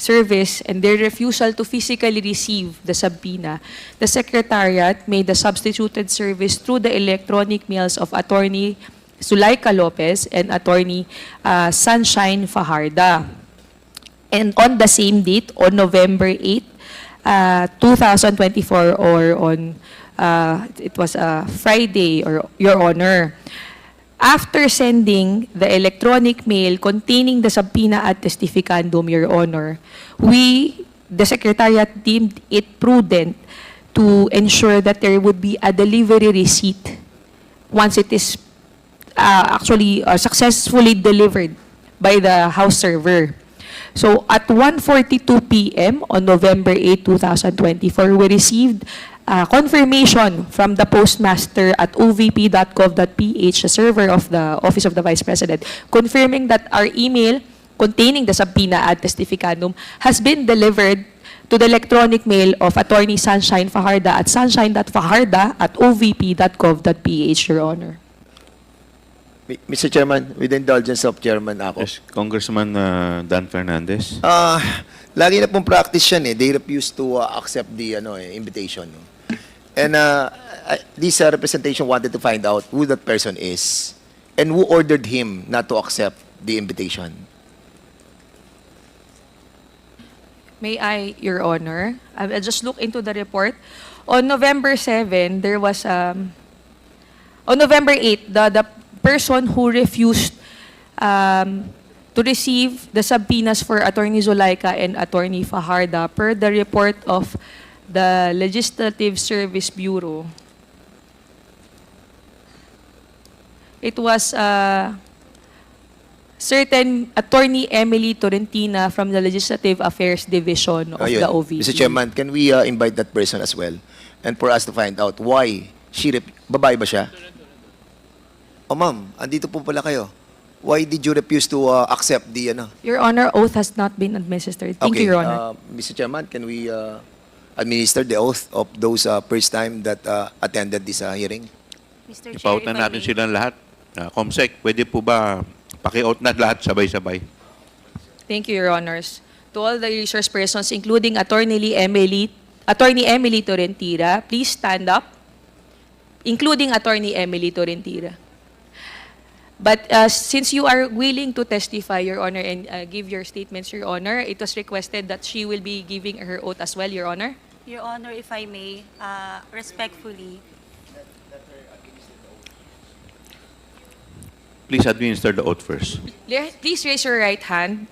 service and their refusal to physically receive the subpoena, the Secretariat made the substituted service through the electronic mails of Attorney Zulaika Lopez and Attorney Sunshine Fajarda. And on the same date, on November 8, 2024, or on, it was a Friday, or Your Honor, after sending the electronic mail containing the subpoena ad testificandum, Your Honor, the Secretariat deemed it prudent to ensure that there would be a delivery receipt once it is actually successfully delivered by the house server. So at 1:42 p.m. on November 8, 2024, we received confirmation from the postmaster at ovp.gov.ph, the server of the Office of the Vice President, confirming that our email containing the subpoena ad testificandum has been delivered to the electronic mail of Attorney Sunshine Fajarda at sunshine.fajarda@ovp.gov.ph, Your Honor. Mr. Chairman, with the indulgence of Chairman ako. Yes, Congressman Dan Fernandez. Lagi na pong practice yan eh. They refuse to accept the invitation. And this representation wanted to find out who that person is and who ordered him not to accept the invitation. May I, Your Honor? I'll just look into the report. On November 7, there was, on November 8, the person who refused to receive the subpoenas for Attorney Zulaika and Attorney Fajarda per the report of the Legislative Service Bureau. It was certain Attorney Emily Torrentina from the Legislative Affairs Division of the OVP. Mr. Chairman, can we invite that person as well? And for us to find out why she, babae ba siya? Oh, ma'am, andito po pala kayo. Why did you refuse to accept the, Your Honor, oath has not been administered. Thank you, Your Honor. Mr. Chairman, can we administer the oath of those first time that attended this hearing? Mr. Chair, Ipautan natin silang lahat. Comsec, pwede po ba paki-out na lahat sabay-sabay? Thank you, Your Honors. To all the resource persons, including Attorney Emily Torrentira, please stand up, including Attorney Emily Torrentira. But since you are willing to testify, Your Honor, and give your statements, Your Honor, it was requested that she will be giving her oath as well, Your Honor. Your Honor, if I may, respectfully, Please administer the oath first. Please raise your right hand.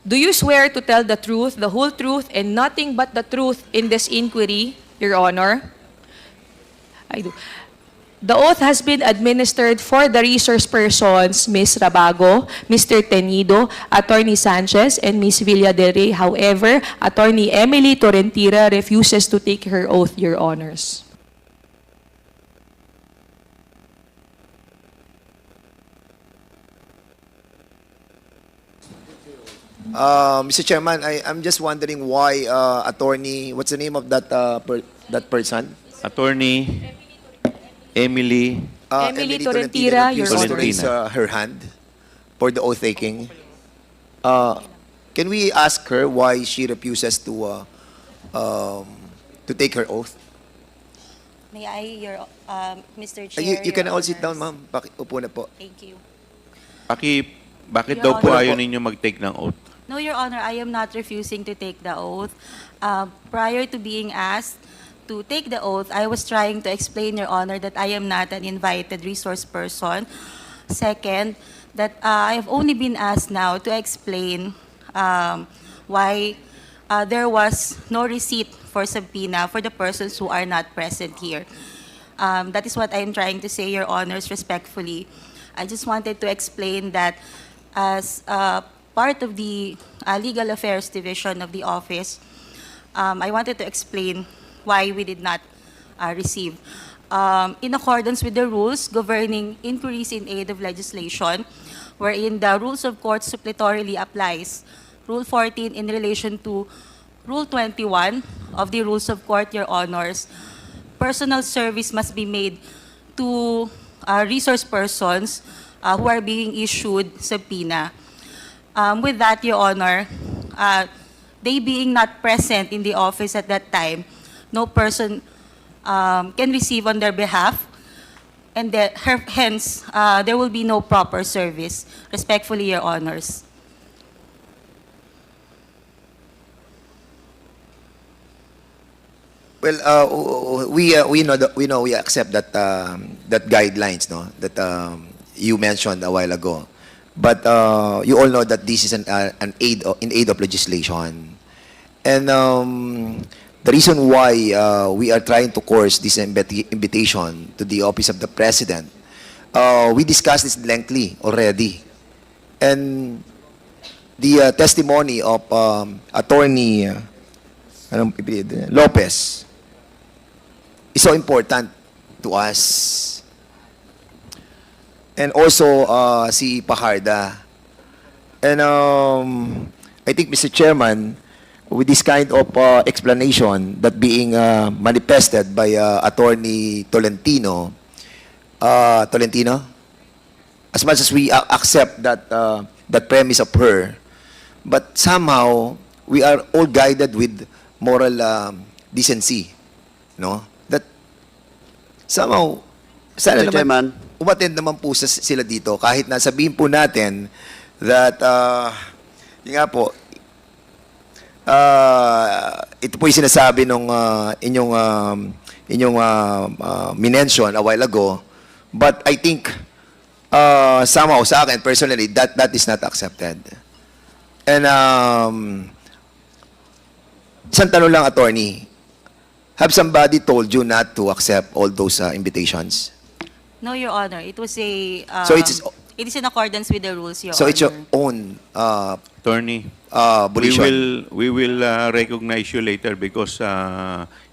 Do you swear to tell the truth, the whole truth, and nothing but the truth in this inquiry, Your Honor? I do. The oath has been administered for the resource persons, Ms. Rabago, Mr. Tenido, Attorney Sanchez, and Ms. Villa del Rey. However, Attorney Emily Torrentira refuses to take her oath, Your Honors. Mr. Chairman, I'm just wondering why attorney, what's the name of that that person? Attorney Emily Emily Torrentira, Your refuses to Honor. raise her hand for the oath taking. Can we ask her why she refuses to take her oath? may I, Mr. Chair, You can Your all sit down, Honors. ma'am. Upo na po. Thank you. Bakit Your daw po Honor. ayaw ninyo mag-take ng oath? No, Your Honor, I am not refusing to take the oath. Prior to being asked to take the oath, I was trying to explain, Your Honor, that I am not an invited resource person. Second, that I have only been asked now to explain why there was no receipt for subpoena for the persons who are not present here. That is what I am trying to say, Your Honors, respectfully. I just wanted to explain that as part of the Legal Affairs Division of the office, I wanted to explain why we did not receive. In accordance with the rules governing inquiries in aid of legislation, wherein the rules of court suppletorily applies, Rule 14 in relation to Rule 21 of the Rules of Court, Your Honors, personal service must be made to resource persons who are being issued subpoena. With that, Your Honor, they being not present in the office at that time, no person can receive on their behalf, and hence, there will be no proper service. Respectfully, Your Honors. Well, we accept that that guidelines, no, that you mentioned a while ago. But you all know that this is an aid of legislation, and the reason why we are trying to course this invitation to the office of the president, we discussed this lengthily already, and the testimony of Attorney Lopez is so important to us. And also si Pajarda. And I think, Mr. Chairman, with this kind of explanation that being manifested by Attorney Tolentino, as much as we accept that premise of her, but somehow we are all guided with moral decency, no? That somehow, sana Mr. naman, Chairman. umattend naman po sila dito kahit na sabihin po natin that yun nga po, ito po yung sinasabi nung inyong minention a while ago, but I think somehow sa akin personally that is not accepted. And isang tanong lang, attorney, have somebody told you not to accept all those invitations? No, Your Honor. It was a. So it's- it is in accordance with the rules, Your So Honor. it's your own Attorney, volition. we will recognize you later because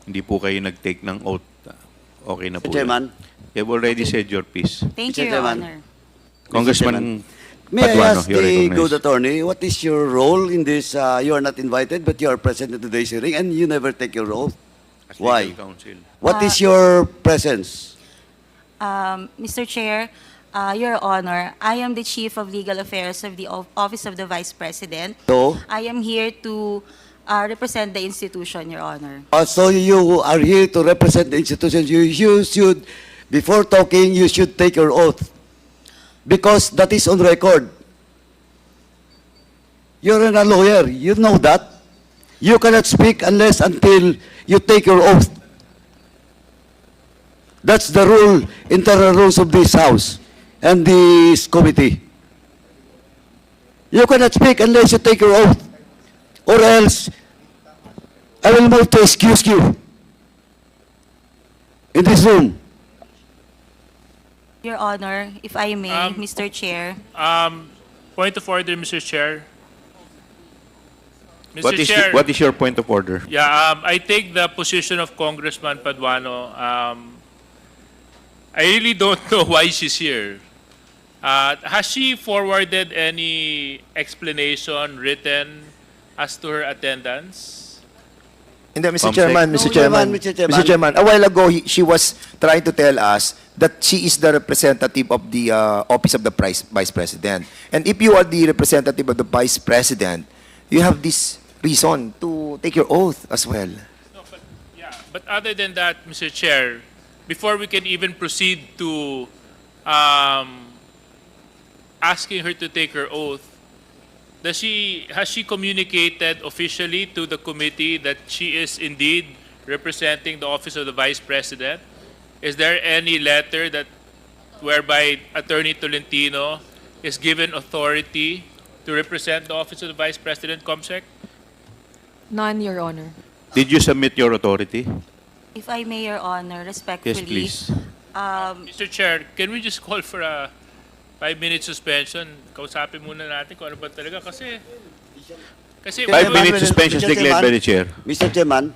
hindi po kayo nag-take ng oath. Okay na po. Mr. Chairman. You've already said your piece. Thank Mr. you, Your Chairman. Honor. Congressman May I Paduano, ask you're the recognized. good attorney, what is your role in this? You are not invited, but you are present at today's hearing, and you never take your oath. As Why? legal counsel. What is your presence? Mr. Chair, Your Honor, I am the Chief of Legal Affairs of the Office of the Vice President. So, I am here to represent the institution, Your Honor. so you are here to represent the institution. You should, before talking, you should take your oath. Because that is on record. You're a lawyer. You know that. You cannot speak until you take your oath. That's the rule, internal rules of this House and this committee. You cannot speak unless you take your oath. Or else, I will move to excuse you in this room. Your Honor, if I may, Mr. Chair. Point of order, Mr. Chair. Mr. What is, Chair, what is your point of order? yeah, I take the position of Congressman Paduano. I really don't know why she's here. Has she forwarded any explanation written as to her attendance? Hindi, Mr. Comsec. Chairman, No, Mr. Chairman, Mr. Chairman. Mr. Chairman, a while ago, she was trying to tell us that she is the representative of the Office of the Vice President. And if you are the representative of the Vice President, you have this reason to take your oath as well. No, but yeah. But other than that, Mr. Chair, before we can even proceed to asking her to take her oath, has she communicated officially to the committee that she is indeed representing the Office of the Vice President? Is there any letter that whereby Attorney Tolentino is given authority to represent the Office of the Vice President, Comsec? None, Your Honor. Did you submit your authority? If I may, Your Honor, respectfully. Yes, please. Mr. Chair, can we just call for a 5-minute suspension? Kausapin muna natin kung ano ba talaga kasi... Kasi... 5-minute suspension is Mr. declared by the chair. Mr. Chairman,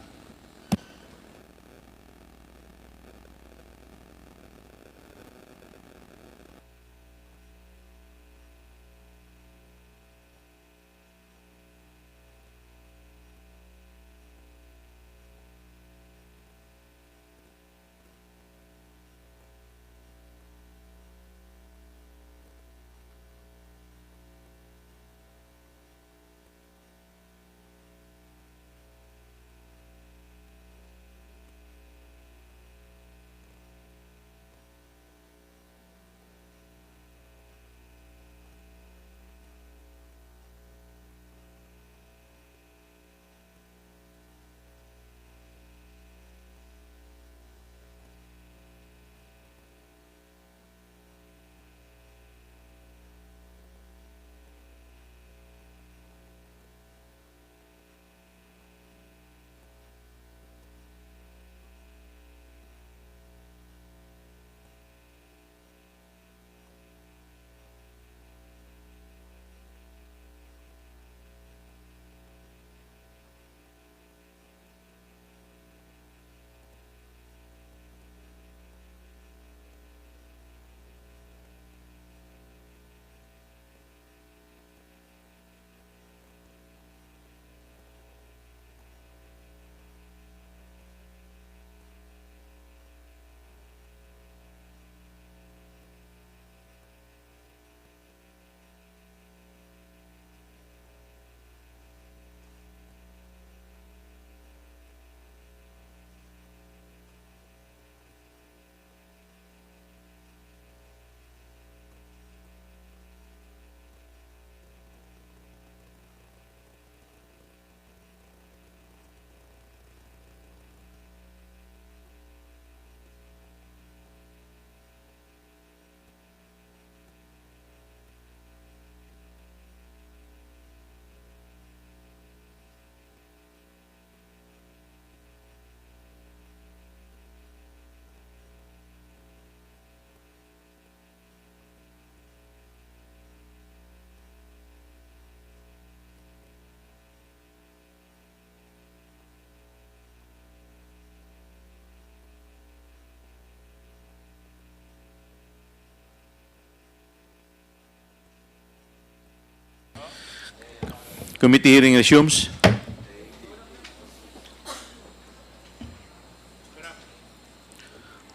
Committee hearing resumes.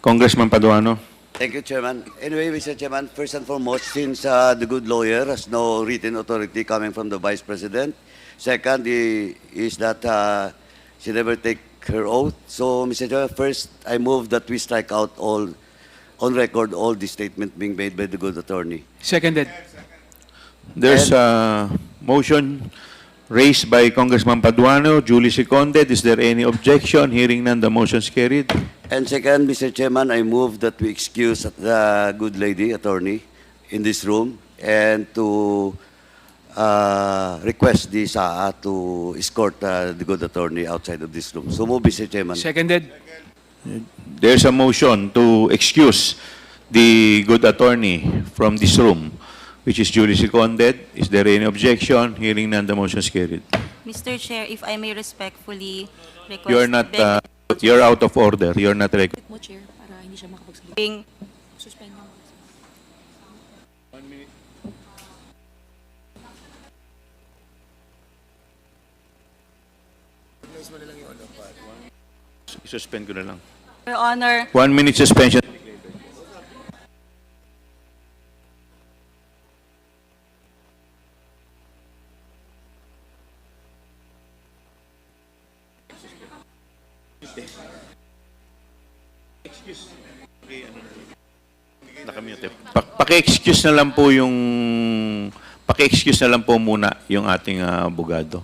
Congressman Paduano. Thank you, Chairman. Anyway, Mr. Chairman, first and foremost, since the good lawyer has no written authority coming from the Vice President, second is that she never take her oath. So, Mr. Chairman, first, I move that we strike out all, on record, all the statement being made by the good attorney. Seconded. There's a motion raised by Congressman Paduano, duly seconded. Is there any objection? Hearing none, the motion is carried. And second, Mr. Chairman, I move that we excuse the good lady attorney in this room and to request the SAA to escort the good attorney outside of this room. So move, Mr. Chairman. Seconded. There's a motion to excuse the good attorney from this room, which is duly seconded. Is there any objection? Hearing none, the motion is carried. Mr. Chair, if I may respectfully request... You're not, you're out of order. You're not recognized. Mo, Chair, para hindi siya makapagsalita. being Suspend mo. Suspend ko na lang. Your Honor, 1 minute suspension. Nakamute. Paki-excuse na lang po yung paki-excuse na lang po muna yung ating abogado.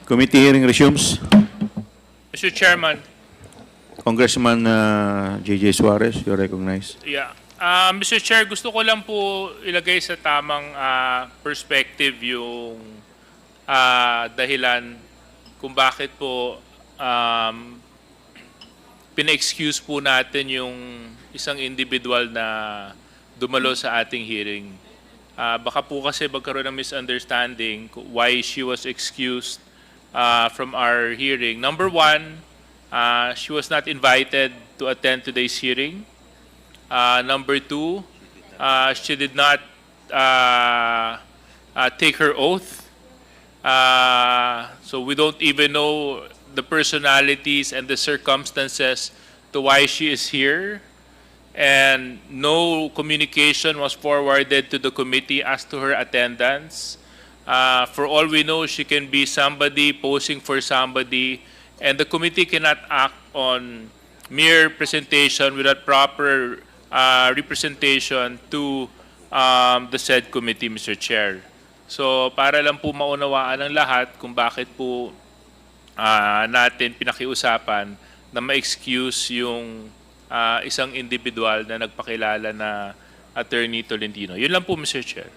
Committee hearing resumes. Mr. Chairman, Congressman J.J. Suarez, you're recognized. yeah. Mr. Chair, gusto ko lang po ilagay sa tamang perspective yung dahilan kung bakit po pina-excuse po natin yung isang individual na dumalo sa ating hearing. Baka po kasi magkaroon ng misunderstanding why she was excused from our hearing. Number one, she was not invited to attend today's hearing. Number two, she did not take her oath. So we don't even know the personalities and the circumstances to why she is here. And no communication was forwarded to the committee as to her attendance. For all we know, she can be somebody posing for somebody, and the committee cannot act on mere presentation without proper representation to the said committee, Mr. Chair. So para lang po maunawaan ng lahat kung bakit po natin pinakiusapan na ma-excuse yung isang individual na nagpakilala na Attorney Tolentino. Yun lang po, Mr. Chair.